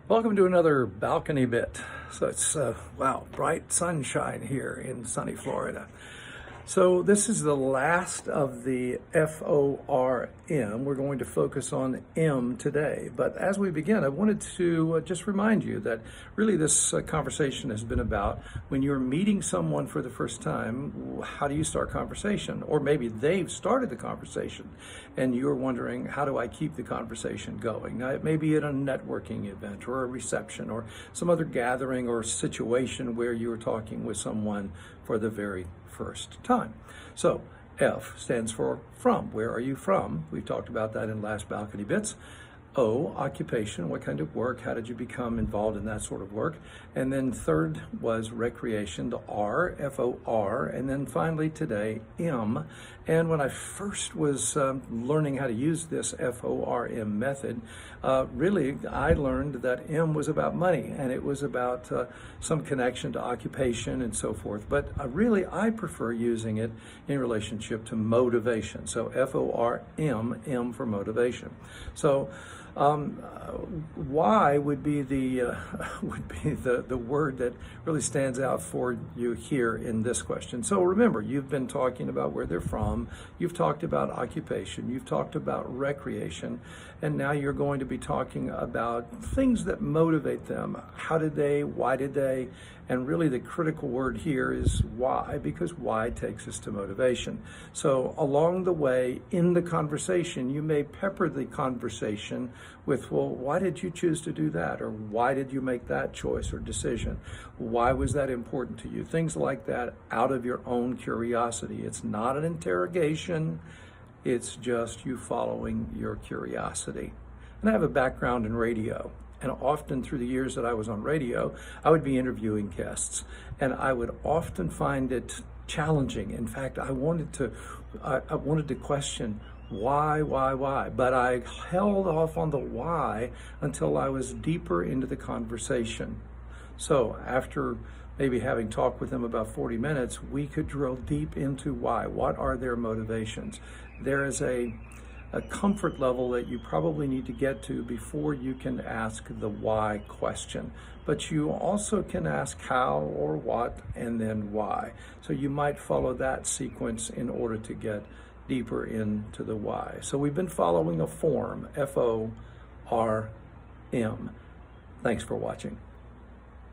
Welcome to another balcony bit. So it's, wow, bright sunshine here in sunny Florida. So this is the last of the FORM. We're going to focus on M today. But as we begin, I wanted to just remind you that really this conversation has been about when you're meeting someone for the first time, how do you start conversation? Or maybe they've started the conversation and you're wondering, how do I keep the conversation going? Now, it may be at a networking event or a reception or some other gathering or situation where you're talking with someone for the very first time. So F stands for from. Where are you from? We've talked about that in last balcony bits. O, occupation. What kind of work? How did you become involved in that sort of work? And then third was recreation, the R, FOR. And then finally today, M. And when I first was learning how to use this FORM method, really I learned that M was about money and it was about some connection to occupation and so forth. But really I prefer using it in relationship to motivation. So FORM, M for motivation. So why would be the word that really stands out for you here in this question. So remember, you've been talking about where they're from, you've talked about occupation, you've talked about recreation, and now you're going to be talking about things that motivate them. How did they, why did they, and really the critical word here is why, because why takes us to motivation. So along the way in the conversation, you may pepper the conversation with, well, why did you choose to do that? Or why did you make that choice or decision? Why was that important to you? Things like that out of your own curiosity. It's not an interrogation. It's just you following your curiosity. And I have a background in radio. And often through the years that I was on radio, I would be interviewing guests. And I would often find it challenging. In fact, I wanted to question why, but I held off on the why until I was deeper into the conversation. So after maybe having talked with them about 40 minutes, we could drill deep into why. What are their motivations? There is a comfort level that you probably need to get to before you can ask the why question. But you also can ask how or what and then why. So you might follow that sequence in order to get deeper into the why. So we've been following a form, FORM. Thanks for watching.